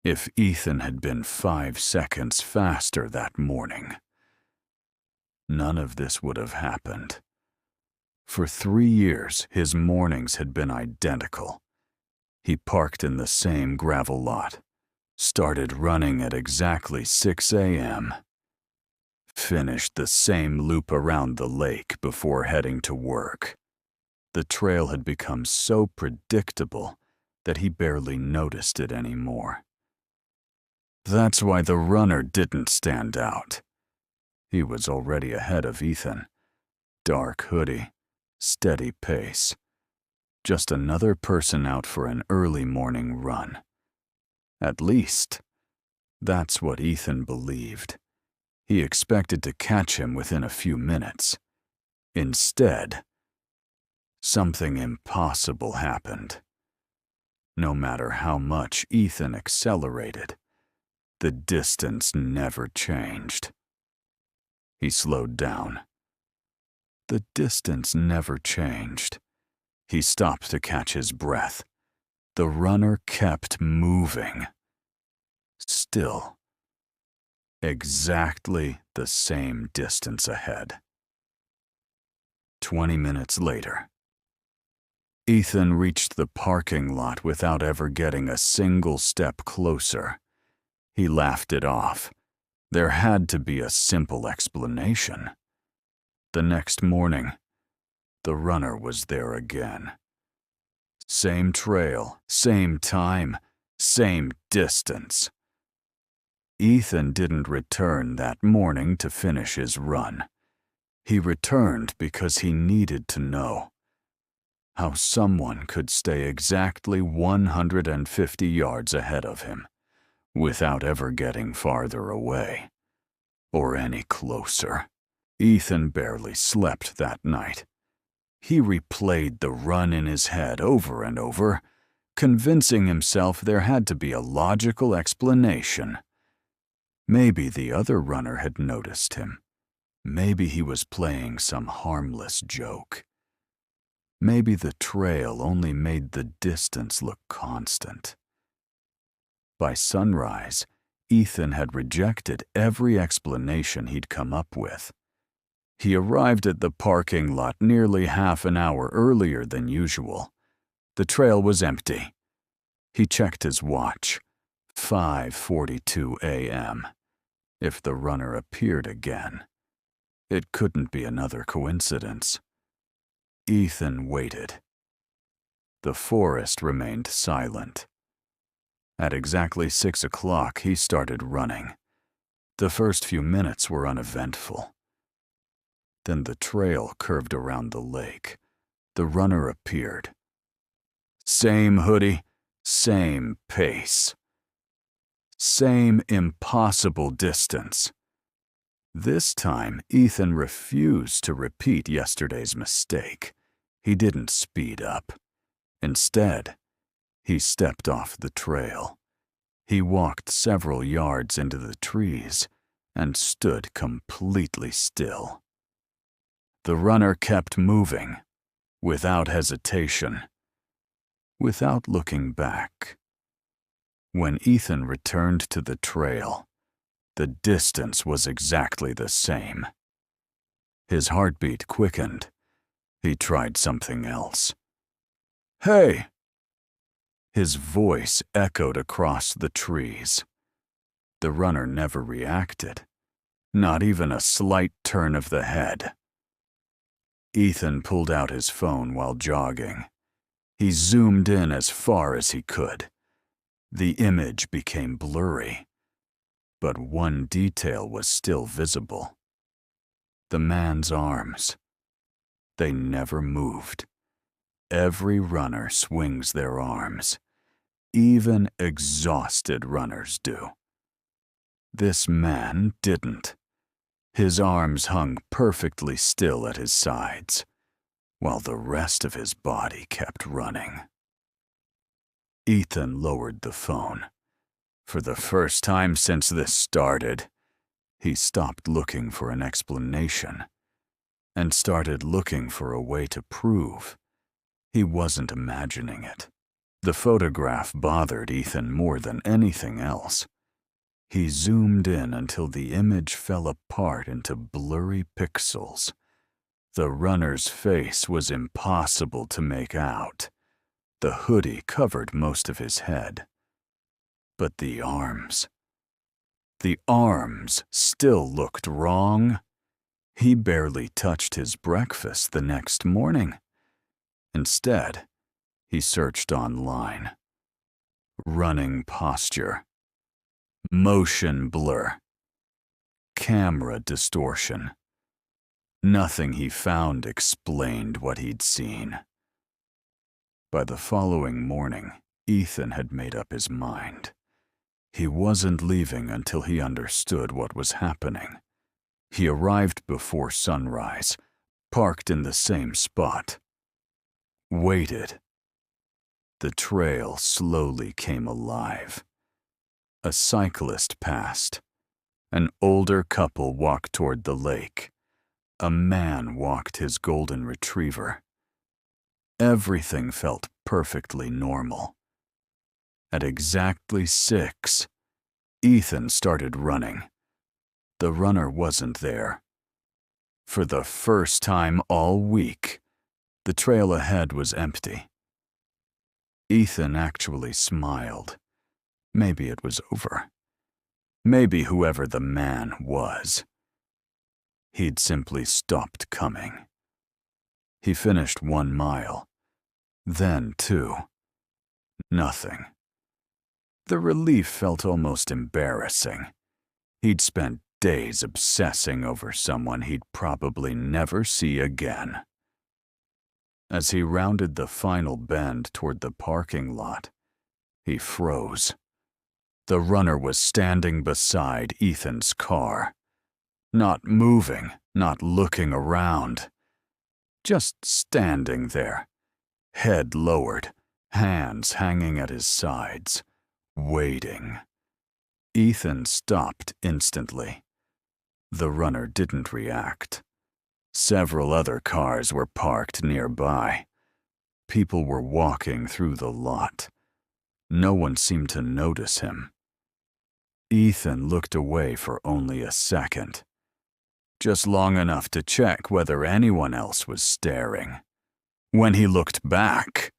If Ethan had been 5 seconds faster that morning, none of this would have happened. For 3 years, his mornings had been identical. He parked in the same gravel lot, started running at exactly 6 a.m., finished the same loop around the lake before heading to work. The trail had become so predictable that he barely noticed it anymore. That's why the runner didn't stand out. He was already ahead of Ethan. Dark hoodie, steady pace. Just another person out for an early morning run. At least, that's what Ethan believed. He expected to catch him within a few minutes. Instead, something impossible happened. No matter how much Ethan accelerated, the distance never changed. He slowed down. The distance never changed. He stopped to catch his breath. The runner kept moving. Still, exactly the same distance ahead. 20 minutes later, Ethan reached the parking lot without ever getting a single step closer. He laughed it off. There had to be a simple explanation. The next morning, the runner was there again. Same trail, same time, same distance. Ethan didn't return that morning to finish his run. He returned because he needed to know how someone could stay exactly 150 yards ahead of him without ever getting farther away or any closer. Ethan barely slept that night. He replayed the run in his head over and over, convincing himself there had to be a logical explanation. Maybe the other runner had noticed him. Maybe he was playing some harmless joke. Maybe the trail only made the distance look constant. By sunrise, Ethan had rejected every explanation he'd come up with. He arrived at the parking lot nearly half an hour earlier than usual. The trail was empty. He checked his watch. 5:42 a.m. If the runner appeared again, it couldn't be another coincidence. Ethan waited. The forest remained silent. At exactly 6 o'clock, he started running. The first few minutes were uneventful. Then the trail curved around the lake. The runner appeared. Same hoodie, same pace. Same impossible distance. This time, Ethan refused to repeat yesterday's mistake. He didn't speed up. Instead, he stepped off the trail. He walked several yards into the trees and stood completely still. The runner kept moving, without hesitation, without looking back. When Ethan returned to the trail, the distance was exactly the same. His heartbeat quickened. He tried something else. "Hey!" His voice echoed across the trees. The runner never reacted, not even a slight turn of the head. Ethan pulled out his phone while jogging. He zoomed in as far as he could. The image became blurry, but one detail was still visible. The man's arms. They never moved. Every runner swings their arms. Even exhausted runners do. This man didn't. His arms hung perfectly still at his sides, while the rest of his body kept running. Ethan lowered the phone. For the first time since this started, he stopped looking for an explanation and started looking for a way to prove he wasn't imagining it. The photograph bothered Ethan more than anything else. He zoomed in until the image fell apart into blurry pixels. The runner's face was impossible to make out. The hoodie covered most of his head. But the arms still looked wrong. He barely touched his breakfast the next morning. Instead, he searched online. Running posture, motion blur, camera distortion. Nothing he found explained what he'd seen. By the following morning, Ethan had made up his mind. He wasn't leaving until he understood what was happening. He arrived before sunrise, parked in the same spot, waited. The trail slowly came alive. A cyclist passed. An older couple walked toward the lake. A man walked his golden retriever. Everything felt perfectly normal. At exactly 6, Ethan started running. The runner wasn't there. For the first time all week, the trail ahead was empty. Ethan actually smiled. Maybe it was over. Maybe whoever the man was. He'd simply stopped coming. He finished 1 mile, then 2. Nothing. The relief felt almost embarrassing. He'd spent days obsessing over someone he'd probably never see again. As he rounded the final bend toward the parking lot, he froze. The runner was standing beside Ethan's car. Not moving, not looking around. Just standing there, head lowered, hands hanging at his sides, waiting. Ethan stopped instantly. The runner didn't react. Several other cars were parked nearby. People were walking through the lot. No one seemed to notice him. Ethan looked away for only a second. Just long enough to check whether anyone else was staring. When he looked back,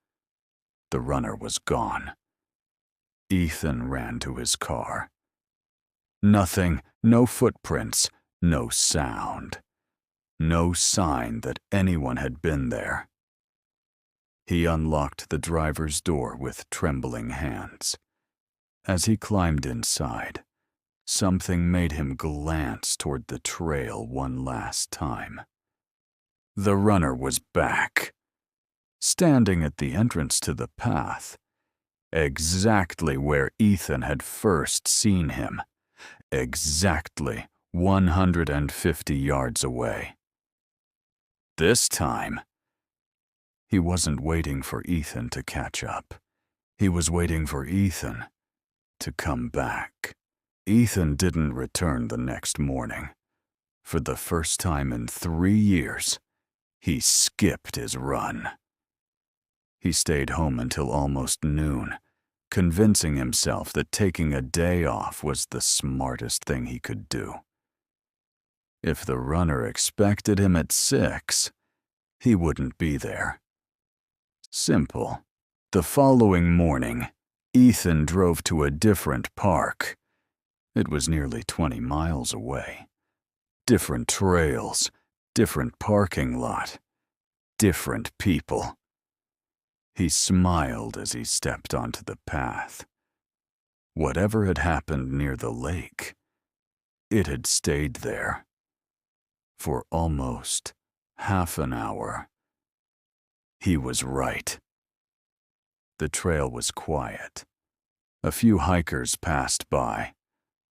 the runner was gone. Ethan ran to his car. Nothing, no footprints, no sound. No sign that anyone had been there. He unlocked the driver's door with trembling hands. As he climbed inside, something made him glance toward the trail one last time. The runner was back, standing at the entrance to the path, exactly where Ethan had first seen him, exactly 150 yards away. This time, he wasn't waiting for Ethan to catch up. He was waiting for Ethan to come back. Ethan didn't return the next morning. For the first time in 3 years, he skipped his run. He stayed home until almost noon, convincing himself that taking a day off was the smartest thing he could do. If the runner expected him at 6, he wouldn't be there. Simple. The following morning, Ethan drove to a different park. It was nearly 20 miles away. Different trails, different parking lot, different people. He smiled as he stepped onto the path. Whatever had happened near the lake, it had stayed there. For almost half an hour. He was right. The trail was quiet. A few hikers passed by.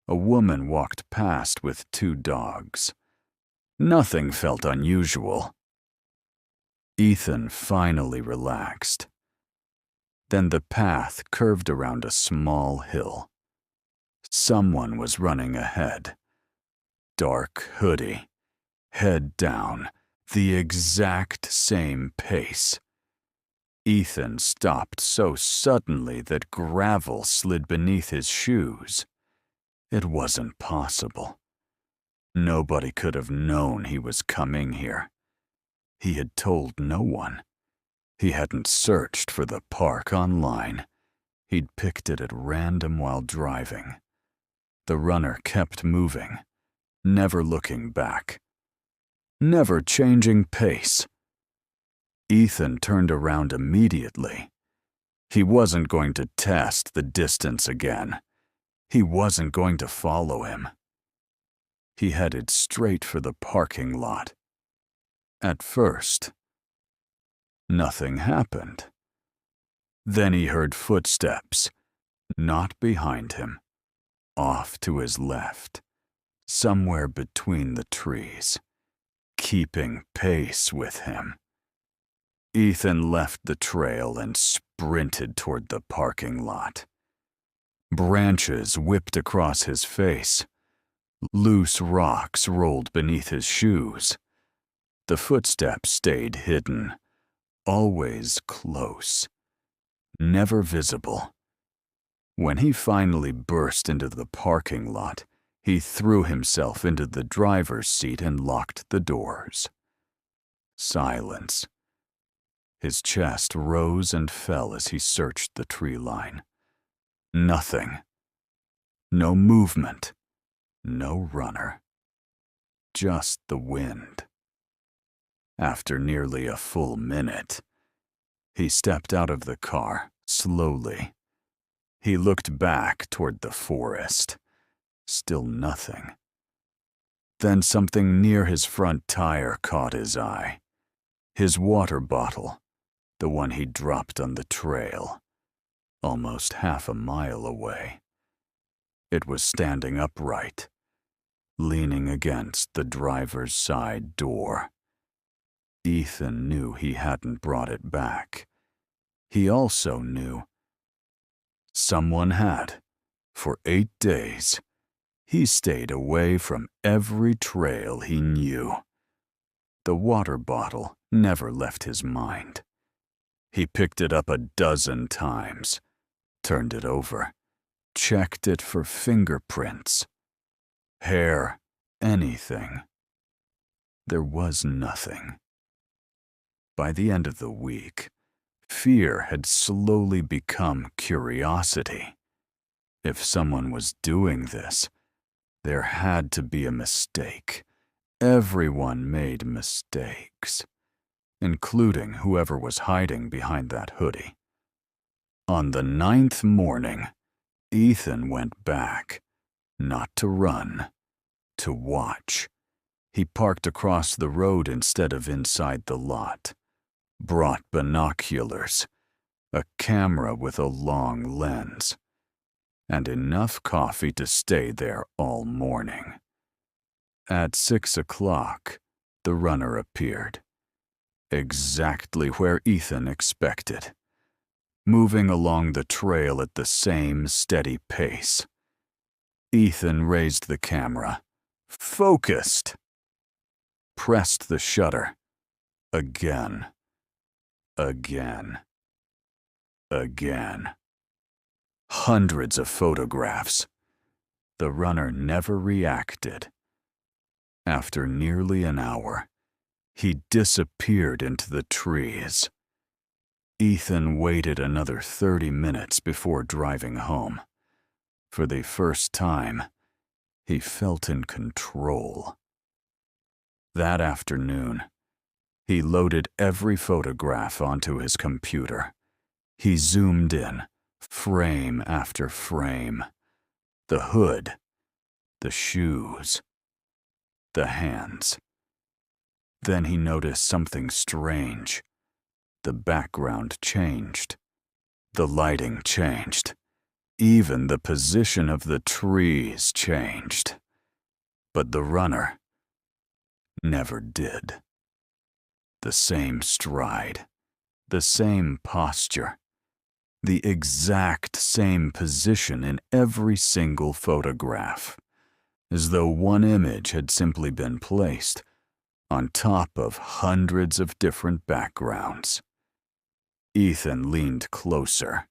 A woman walked past with 2 dogs. Nothing felt unusual. Ethan finally relaxed. Then the path curved around a small hill. Someone was running ahead. Dark hoodie, head down, the exact same pace. Ethan stopped so suddenly that gravel slid beneath his shoes. It wasn't possible. Nobody could have known he was coming here. He had told no one. He hadn't searched for the park online. He'd picked it at random while driving. The runner kept moving, never looking back, never changing pace. Ethan turned around immediately. He wasn't going to test the distance again. He wasn't going to follow him. He headed straight for the parking lot. At first, nothing happened. Then he heard footsteps, not behind him, off to his left, somewhere between the trees, keeping pace with him. Ethan left the trail and sprinted toward the parking lot. Branches whipped across his face. Loose rocks rolled beneath his shoes. The footsteps stayed hidden, always close, never visible. When he finally burst into the parking lot, he threw himself into the driver's seat and locked the doors. Silence. His chest rose and fell as he searched the tree line. Nothing. No movement. No runner. Just the wind. After nearly a full minute, he stepped out of the car, slowly. He looked back toward the forest. Still nothing. Then something near his front tire caught his eye. His water bottle, the one he dropped on the trail, almost half a mile away. It was standing upright, leaning against the driver's side door. Ethan knew he hadn't brought it back. He also knew someone had. For 8 days, he stayed away from every trail he knew. The water bottle never left his mind. He picked it up a dozen times, turned it over, checked it for fingerprints, hair, anything. There was nothing. By the end of the week, fear had slowly become curiosity. If someone was doing this, there had to be a mistake. Everyone made mistakes, including whoever was hiding behind that hoodie. On the 9th morning, Ethan went back, not to run, to watch. He parked across the road instead of inside the lot, brought binoculars, a camera with a long lens, and enough coffee to stay there all morning. At 6 o'clock, the runner appeared, exactly where Ethan expected, moving along the trail at the same steady pace. Ethan raised the camera, focused, pressed the shutter, again, again, again. Hundreds of photographs. The runner never reacted. After nearly an hour, he disappeared into the trees. Ethan waited another 30 minutes before driving home. For the first time, he felt in control. That afternoon, he loaded every photograph onto his computer. He zoomed in, frame after frame. The hood, the shoes, the hands. Then he noticed something strange. The background changed. The lighting changed. Even the position of the trees changed. But the runner never did. The same stride, the same posture, the exact same position in every single photograph, as though one image had simply been placed on top of hundreds of different backgrounds. Ethan leaned closer.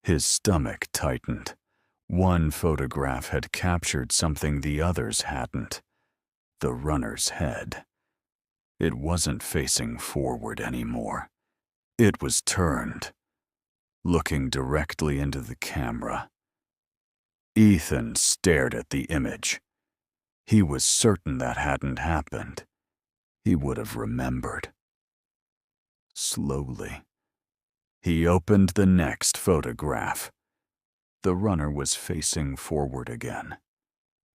His stomach tightened. One photograph had captured something the others hadn't. The runner's head. It wasn't facing forward anymore. It was turned, looking directly into the camera. Ethan stared at the image. He was certain that hadn't happened. He would have remembered. Slowly, he opened the next photograph. The runner was facing forward again.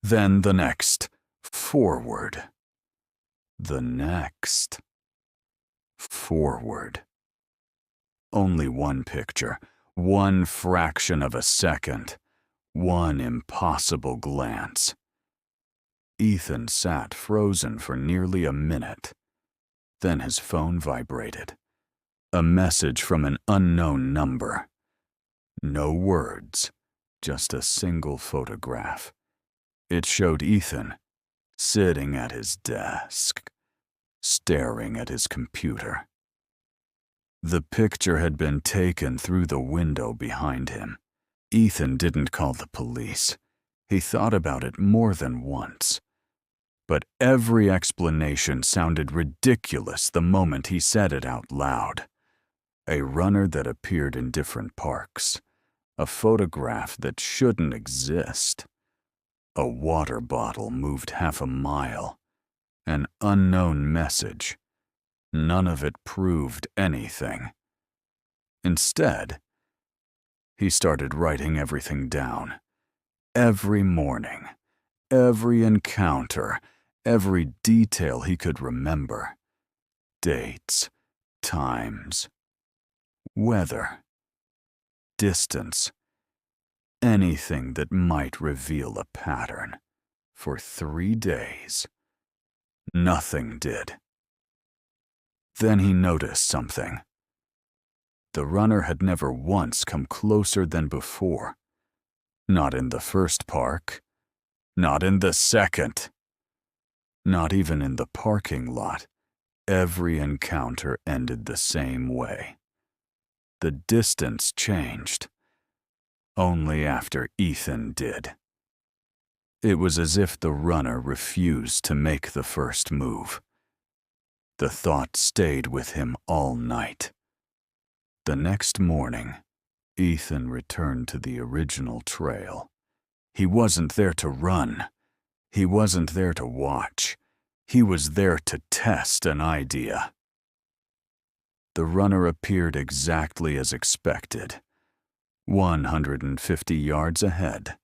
Then the next, forward. The next, forward. Only one picture, one fraction of a second, one impossible glance. Ethan sat frozen for nearly a minute. Then his phone vibrated. A message from an unknown number. No words, just a single photograph. It showed Ethan sitting at his desk, staring at his computer. The picture had been taken through the window behind him. Ethan didn't call the police. He thought about it more than once. But every explanation sounded ridiculous the moment he said it out loud. A runner that appeared in different parks. A photograph that shouldn't exist. A water bottle moved half a mile. An unknown message. None of it proved anything. Instead, he started writing everything down. Every morning, every encounter, every detail he could remember. Dates, times, weather, distance, anything that might reveal a pattern. For 3 days, nothing did. Then he noticed something. The runner had never once come closer than before. Not in the first park. Not in the second. Not even in the parking lot. Every encounter ended the same way. The distance changed. Only after Ethan did. It was as if the runner refused to make the first move. The thought stayed with him all night. The next morning, Ethan returned to the original trail. He wasn't there to run. He wasn't there to watch. He was there to test an idea. The runner appeared exactly as expected. 150 yards ahead.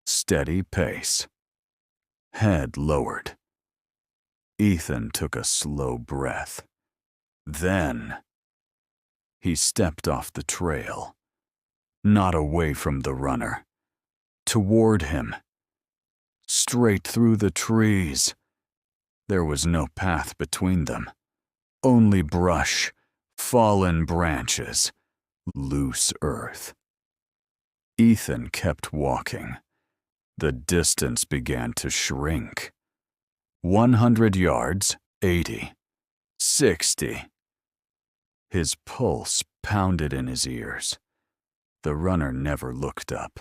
Steady pace. Head lowered. Ethan took a slow breath. Then, he stepped off the trail. Not away from the runner. Toward him. Straight through the trees. There was no path between them. Only brush, fallen branches, loose earth. Ethan kept walking. The distance began to shrink. 100 yards, 80, 60. His pulse pounded in his ears. The runner never looked up.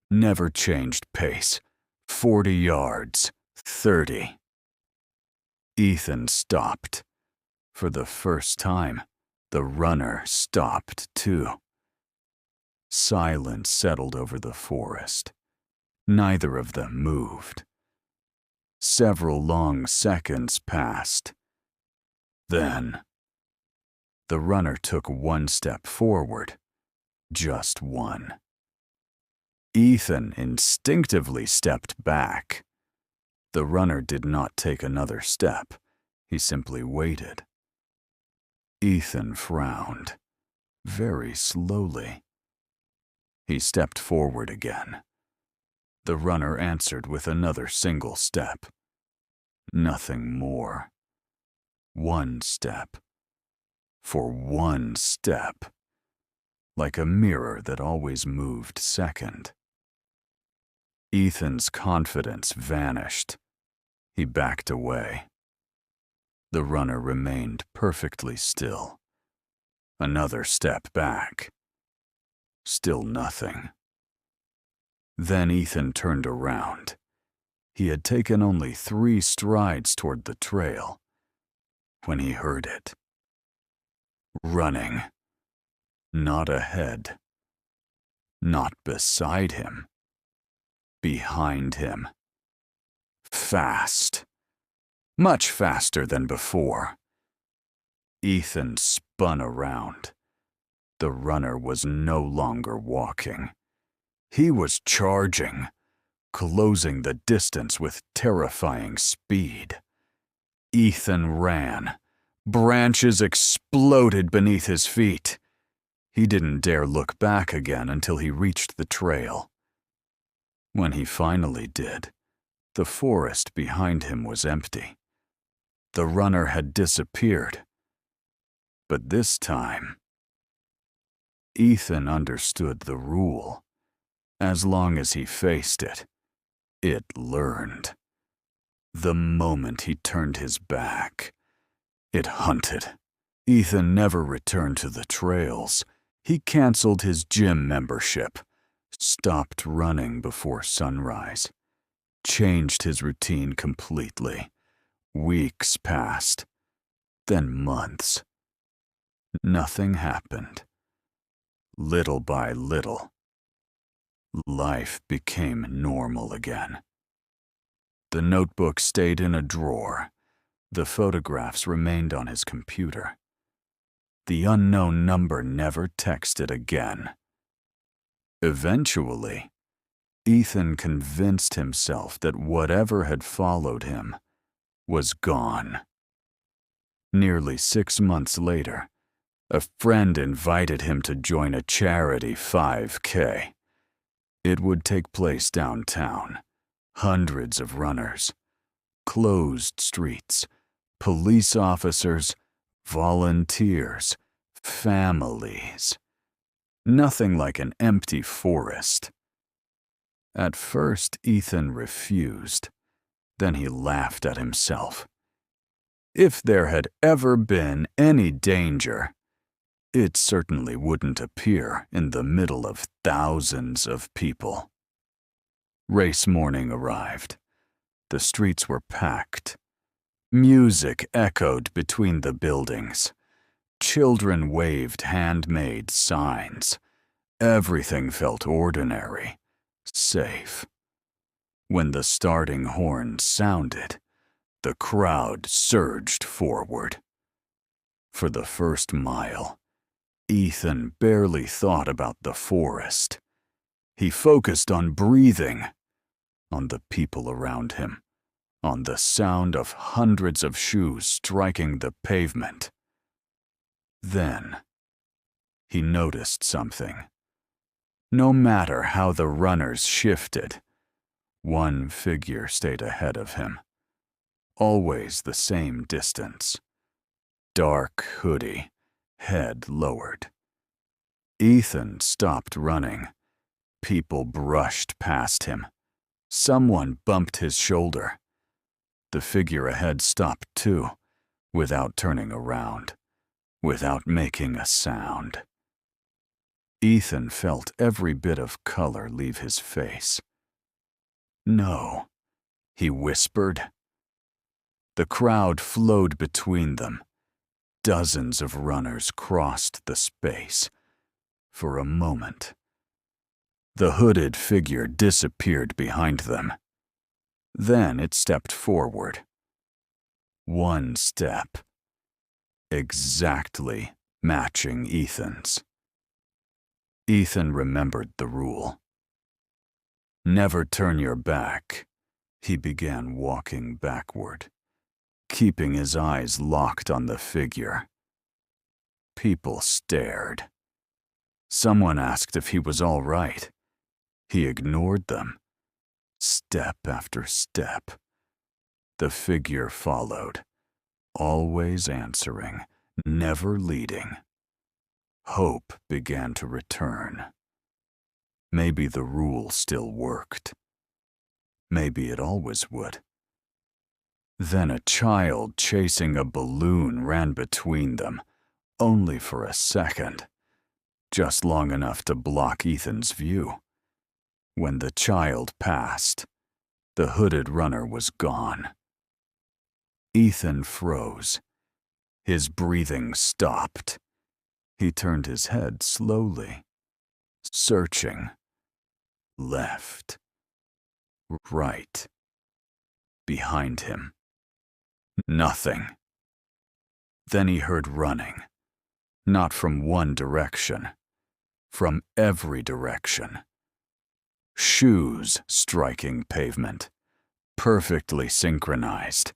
Never changed pace. 40 yards, 30. Ethan stopped. For the first time, the runner stopped too. Silence settled over the forest. Neither of them moved. Several long seconds passed. Then, the runner took one step forward. Just one. Ethan instinctively stepped back. The runner did not take another step. He simply waited. Ethan frowned, very slowly. He stepped forward again. The runner answered with another single step. Nothing more. One step. For one step. Like a mirror that always moved second. Ethan's confidence vanished. He backed away. The runner remained perfectly still. Another step back. Still nothing. Then Ethan turned around. He had taken only 3 strides toward the trail when he heard it. Running. Not ahead. Not beside him. Behind him. Fast. Much faster than before. Ethan spun around. The runner was no longer walking. He was charging, closing the distance with terrifying speed. Ethan ran. Branches exploded beneath his feet. He didn't dare look back again until he reached the trail. When he finally did, the forest behind him was empty. The runner had disappeared. But this time, Ethan understood the rule. As long as he faced it, it learned. The moment he turned his back, it hunted. Ethan never returned to the trails. He canceled his gym membership, stopped running before sunrise, changed his routine completely. Weeks passed, then months. Nothing happened. Little by little, life became normal again. The notebook stayed in a drawer. The photographs remained on his computer. The unknown number never texted again. Eventually, Ethan convinced himself that whatever had followed him was gone. Nearly 6 months later, a friend invited him to join a charity 5K. It would take place downtown. Hundreds of runners, closed streets, police officers, volunteers, families. Nothing like an empty forest. At first, Ethan refused. Then he laughed at himself. If there had ever been any danger, it certainly wouldn't appear in the middle of thousands of people. Race morning arrived. The streets were packed. Music echoed between the buildings. Children waved handmade signs. Everything felt ordinary, safe. When the starting horn sounded, the crowd surged forward. For the first mile, Ethan barely thought about the forest. He focused on breathing, on the people around him, on the sound of hundreds of shoes striking the pavement. Then, he noticed something. No matter how the runners shifted, one figure stayed ahead of him. Always the same distance. Dark hoodie, head lowered. Ethan stopped running. People brushed past him. Someone bumped his shoulder. The figure ahead stopped too, without turning around, without making a sound. Ethan felt every bit of color leave his face. "No," he whispered. The crowd flowed between them. Dozens of runners crossed the space. For a moment, the hooded figure disappeared behind them. Then it stepped forward. One step, exactly matching Ethan's. Ethan remembered the rule. Never turn your back. He began walking backward, keeping his eyes locked on the figure. People stared. Someone asked if he was all right. He ignored them. Step after step. The figure followed, always answering, never leading. Hope began to return. Maybe the rule still worked. Maybe it always would. Then a child chasing a balloon ran between them, only for a second, just long enough to block Ethan's view. When the child passed, the hooded runner was gone. Ethan froze. His breathing stopped. He turned his head slowly, searching. Left. Right. Behind him. Nothing. Then he heard running. Not from one direction. From every direction. Shoes striking pavement. Perfectly synchronized.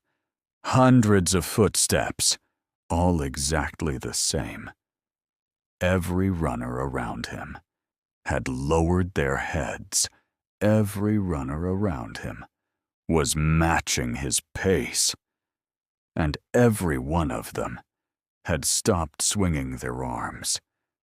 Hundreds of footsteps, all exactly the same. Every runner around him had lowered their heads. Every runner around him was matching his pace. And every one of them had stopped swinging their arms.